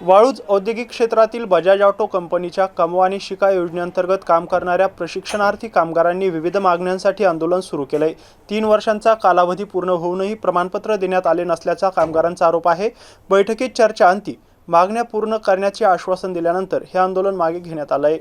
वाळूज औद्योगिक क्षेत्रातील बजाज ऑटो कंपनीच्या कमवा आणि शिका योजनेअंतर्गत काम करणाऱ्या प्रशिक्षणार्थी कामगारांनी विविध मागण्यांसाठी आंदोलन सुरू केले। 3 वर्षांचा कालावधी पूर्ण होऊनही प्रमाणपत्र देण्यात आले नसल्याचा कामगारांचा आरोप आहे। बैठकीत चर्चा अंती मागण्या पूर्ण करण्याचे आश्वासन दिल्यानंतर हे आंदोलन मागे घेण्यात आले।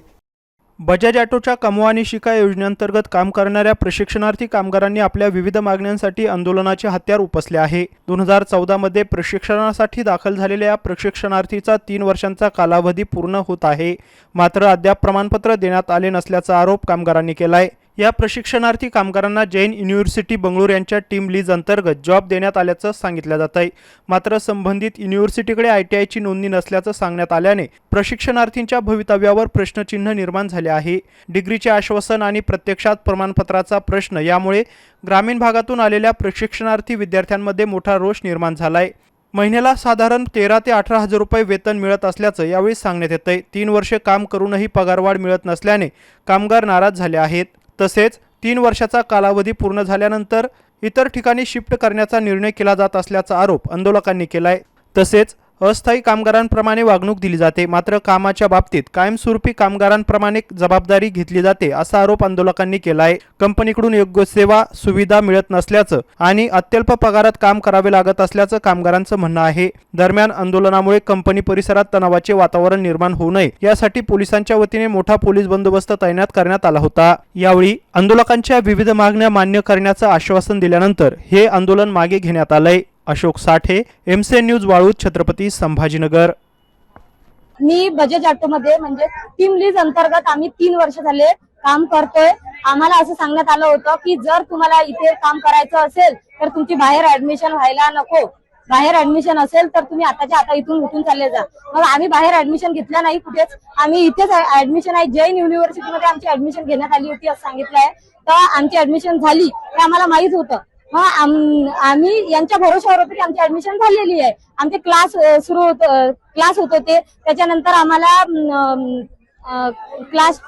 बजाज ऑटोच्या कमवा आणि शिका योजनेअंतर्गत काम करणाऱ्या प्रशिक्षणार्थी कामगारांनी आपल्या विविध मागण्यांसाठी आंदोलनाचे हत्यार उपसले आहे। 2014 मध्ये प्रशिक्षणासाठी दाखल झालेल्या या प्रशिक्षणार्थीचा 3 वर्षांचा कालावधी पूर्ण होत आहे, मात्र अद्याप प्रमाणपत्र देण्यात आले नसल्याचा आरोप कामगारांनी केला आहे। या प्रशिक्षणार्थी कामगारांना जैन युनिव्हर्सिटी बंगळुरू यांच्या टीम लीज अंतर्गत जॉब देण्यात आल्याचं सांगितलं जात आहे, मात्र संबंधित युनिव्हर्सिटीकडे ITIची नोंदणी नसल्याचं सांगण्यात आल्याने प्रशिक्षणार्थींच्या भवितव्यावर प्रश्नचिन्ह निर्माण झाले आहे। डिग्रीचे आश्वासन आणि प्रत्यक्षात प्रमाणपत्राचा प्रश्न यामुळे ग्रामीण भागातून आलेल्या प्रशिक्षणार्थी विद्यार्थ्यांमध्ये मोठा रोष निर्माण झाला आहे। महिन्याला साधारण 13 ते 18 हजार रुपये वेतन मिळत असल्याचं यावेळी सांगण्यात येतंय। 3 वर्षे काम करूनही पगारवाढ मिळत नसल्याने कामगार नाराज झाले आहेत। तसेच 3 वर्षाचा कालावधी पूर्ण झाल्यानंतर इतर ठिकाणी शिफ्ट करण्याचा निर्णय केला जात असल्याचा आरोप आंदोलकांनी केलाय। तसेच अस्थायी कामगारांप्रमाणे वागणूक दिली जाते, मात्र कामाच्या बाबतीत कायमस्वरूपी कामगारांप्रमाणे जबाबदारी घेतली जाते असा आरोप आंदोलकांनी केलाय। कंपनीकडून योग्य सेवा सुविधा मिळत नसल्याचं आणि अत्यल्प पगारात काम करावे लागत असल्याचं कामगारांचं म्हणणं आहे। दरम्यान आंदोलनामुळे कंपनी परिसरात तणावाचे वातावरण निर्माण होऊ नये यासाठी पोलिसांच्या वतीने मोठा पोलीस बंदोबस्त तैनात करण्यात आला होता। यावेळी आंदोलकांच्या विविध मागण्या मान्य करण्याचं आश्वासन दिल्यानंतर हे आंदोलन मागे घेण्यात आलंय। अशोक साठे, MCN न्यूज, वाळूज, छत्रपती संभाजीनगर। मी बजाज ऑटो मध्ये म्हणजे टीम लीज अंतर्गत आम्ही 3 वर्ष झाले काम करतोय। आम्हाला असं सांगण्यात आलं होतं की जर तुम्हाला इथे काम करायचं असेल तर तुमची बाहेर ऍडमिशन व्हायला नको, बाहेर ऍडमिशन असेल तर तुम्ही आताच्या आता इथून उठून चालले जा। मग आम्ही बाहेर ऍडमिशन घेतलं नाही कुठेच, आम्ही इथेच ऍडमिशन आहे। जैन युनिव्हर्सिटीमध्ये आमची ऍडमिशन घेण्यात आली होती असं सांगितलंय, तर आमची ऍडमिशन झाली हे आम्हाला माहित होतं। आम्ही यांच्या भरोशावर होतो की आमची ऍडमिशन झालेली आहे। आमचे क्लास क्लास होत होते, त्याच्यानंतर आम्हाला क्लास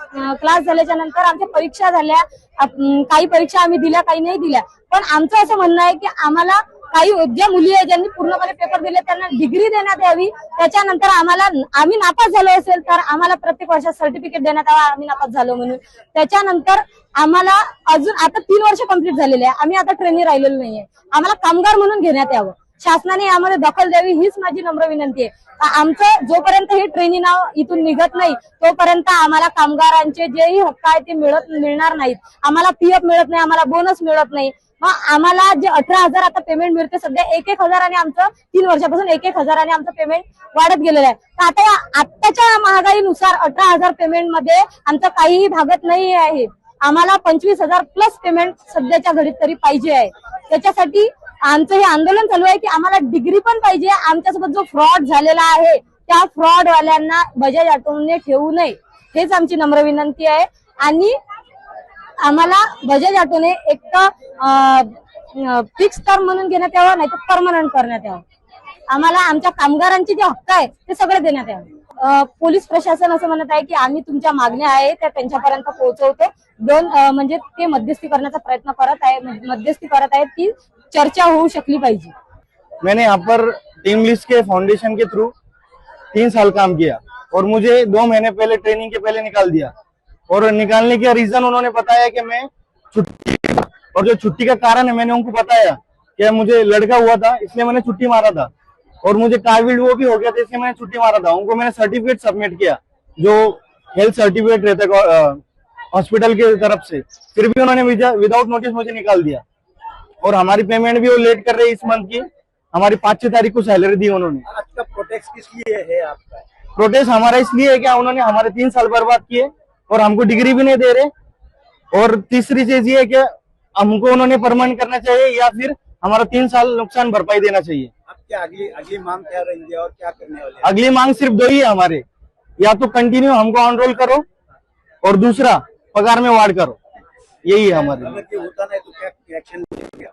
झाल्याच्या नंतर आमच्या परीक्षा झाल्या। काही परीक्षा आम्ही दिल्या, काही नाही दिल्या, पण आमचं असं म्हणणं आहे की आम्हाला काही ज्या मुली आहेत ज्यांनी पूर्णपणे पेपर दिले त्यांना डिग्री देण्यात यावी। त्याच्यानंतर आम्ही नापास झालो असेल तर आम्हाला प्रत्येक वर्षात सर्टिफिकेट देण्यात यावं आम्ही नापास झालो म्हणून। त्याच्यानंतर आम्हाला अजून आता 3 वर्ष कंप्लीट झालेले आहे, आम्ही आता ट्रेनी राहिलेलो नाहीये। आम्हाला कामगार म्हणून घेण्यात यावं, शासनाने यामध्ये दखल द्यावी हीच माझी नम्र विनंती आहे। आमचं जोपर्यंत हे ट्रेनी नाव इथून निघत नाही तोपर्यंत आम्हाला कामगारांचे जेही हक्क आहेत ते मिळणार नाहीत। आम्हाला PF मिळत नाही, आम्हाला बोनस मिळत नाही। मग आम्हाला जे 18,000 आता पेमेंट मिळते सध्या 1-1 हजाराने आमचं 3 वर्षापासून 1-1 हजाराने आमचं पेमेंट वाढत गेलेलं आहे। तर आता आत्ताच्या महागाईनुसार 18,000 पेमेंट मध्ये आमचं काहीही भागत नाही आहे। आम्हाला 25,000 प्लस पेमेंट सध्याच्या घडीत तरी पाहिजे आहे। त्याच्यासाठी आमचं हे आंदोलन चालू आहे की आम्हाला डिग्री पण पाहिजे। आमच्यासोबत जो फ्रॉड झालेला आहे त्या फ्रॉड वाल्यांना बजाज ऑटोने ठेवू नये हेच आमची नम्र विनंती आहे। आणि आम्हाला बजाज ऑटोने एक तर फिक्स टर्म म्हणून घेण्यात यावं, नाही तर परमनंट करण्यात यावं। आम्हाला आमच्या कामगारांचे जे हक्क आहे ते सगळे देण्यात यावे। पोलीस प्रशासन असं म्हणत आहे की आम्ही तुमच्या मागण्या आहे त्या त्यांच्यापर्यंत पोहोचवतो। म्हणजे ते मध्यस्थी करण्याचा प्रयत्न करत आहेत की चर्चा होऊ शकली पाहिजे। मैंने यहाँ पर टीम लीज के फाउंडेशन के थ्रू 3 साल काम किया और मुझे 2 महीने पहले ट्रेनिंग के पहले निकाल दिया। और निकालने का रीजन उन्होंने बताया कि मैं छुट्टी, और जो छुट्टी का कारण है मैंने उनको बताया कि मुझे लड़का हुआ था इसलिए मैंने छुट्टी मारा था, और मुझे कोविड वो भी हो गया था इसलिए मैंने छुट्टी मारा था। उनको मैंने सर्टिफिकेट सबमिट किया जो हेल्थ सर्टिफिकेट रहता है हॉस्पिटल की तरफ से, फिर भी उन्होंने विदाउट नोटिस मुझे निकाल दिया। और हमारी पेमेंट भी वो लेट कर रहे इस मंथ की। हमारी 5-6 तारीख को सैलरी दी उन्होंने। आपका प्रोटेस्ट किस लिए है? आपका प्रोटेस्ट हमारा इसलिए है कि उन्होंने हमारे 3 साल बर्बाद किए और हमको डिग्री भी नहीं दे रहे। और तीसरी चीज ये है कि हमको उन्होंने परमानेंट करना चाहिए या फिर हमारा 3 साल नुकसान भरपाई देना चाहिए। आपकी अगली मांग क्या रहेगी और क्या करने वाले? अगली मांग सिर्फ 2 ही है हमारे, या तो कंटिन्यू हमको ऑन रोल करो और दूसरा पगार में वाढ करो, यही है हमारे। अगर ये होता नहीं तो क्या एक्शन लेंगे?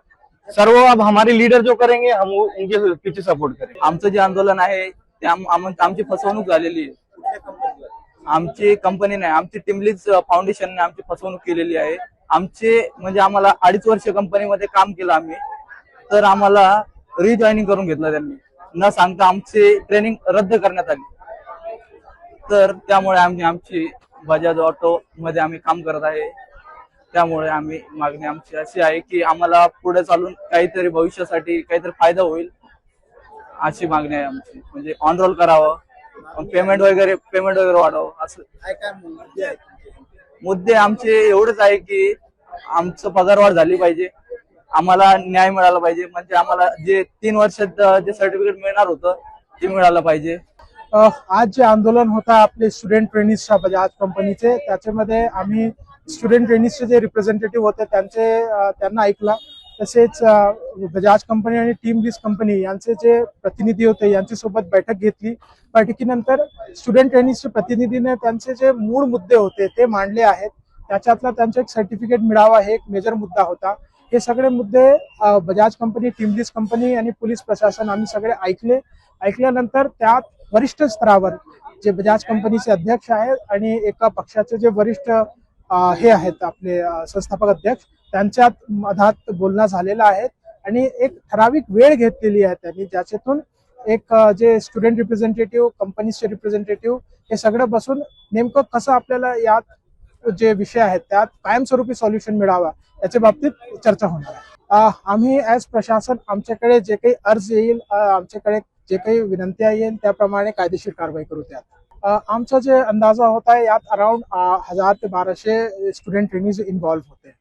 सर वो अब हमारे लीडर जो करेंगे हम उनके पीछे सपोर्ट करेंगे। आमचं जे आंदोलन आहे ते आमची फसवणूक झालेली आहे। कुठल्या कंपनीला? आमची कंपनी नाही, आमची टीम लीज फाउंडेशनने आमची फसवणूक केलेली आहे। आमचे म्हणजे आम्हाला 2.5 वर्ष कंपनीमध्ये काम केलं आम्ही, तर आम्हाला रिजॉईनिंग करून घेतलं त्यांनी। न सांगता आमची ट्रेनिंग रद्द करण्यात आली. तर त्यामुळे आम्ही आमची बजाज ऑटो मध्ये आम्ही काम करत आहे. त्यामुळे मागणी आमची अशी आहे की आम्हाला पुढे चालून काहीतरी भविष्यासाठी काहीतरी फायदा होईल अशी मागणी आहे आमची. म्हणजे ऑन रोल करावं, पेमेंट वगैरे वाढावं. असं काय काय मुद्दे आहेत तुमचे? मुद्दे आमचे एवढेच आहे की आमचं पगारवाढ झाली पाहिजे, आम्हाला न्याय मिळाला पाहिजे. म्हणजे आम्हाला जे 3 वर्षात जे सर्टिफिकेट मिळणार होतं ते मिळालं पाहिजे. आज जे आंदोलन होतं आपले स्टुडंट ट्रेनिजच्या बजाज कंपनीचे, त्याच्यामध्ये आम्ही स्टुडंट ट्रेनिजचे जे रिप्रेझेंटेटिव्ह होते त्यांना ऐकला. तसेच बजाज कंपनी आणि टीम लीज कंपनी यांचे जे प्रतिनिधी होते यांच्यासोबत बैठक घेतली. बैठकीनंतर स्टुडंट ट्रेनिजच्या प्रतिनिधीने त्यांचे जे मूळ मुद्दे होते ते मांडले आहेत. त्याच्यातला त्यांचं एक सर्टिफिकेट मिळावा हे एक मेजर मुद्दा होता. हे सगळे मुद्दे Bajaj company, team lease company आणि पोलीस प्रशासन आम्ही सगळे ऐकल्यानंतर त्यात वरिष्ठ स्तरावर जे बजाज कंपनीचे अध्यक्ष आहेत आणि एका पक्षाचे जे वरिष्ठ हे आहेत आपले संस्थापक अध्यक्ष, त्यांच्यात मधात बोलणं झालेलं आहे आणि एक ठराविक वेळ घेतलेली आहे त्यांनी, ज्याच्यातून एक जे स्टुडंट रिप्रेझेंटेटिव्ह, कंपनीचे रिप्रेझेंटेटिव्ह हे सगळं बसून नेमकं कसं आपल्याला यात जे विषय आहेत त्यात कायमस्वरूपी सॉल्युशन मिळावा याच्या बाबतीत चर्चा होणार आहे. आम्ही ॲज प्रशासन आमच्याकडे जे काही अर्ज येईल, आमच्याकडे जे काही विनंत्या येईल त्याप्रमाणे कायदेशीर कारवाई करू. त्यात आमचा जे अंदाजा होता यात अराउंड 1000 ते 1200 स्टुडंट ट्रेनिज इन्व्हॉल्व्ह होते.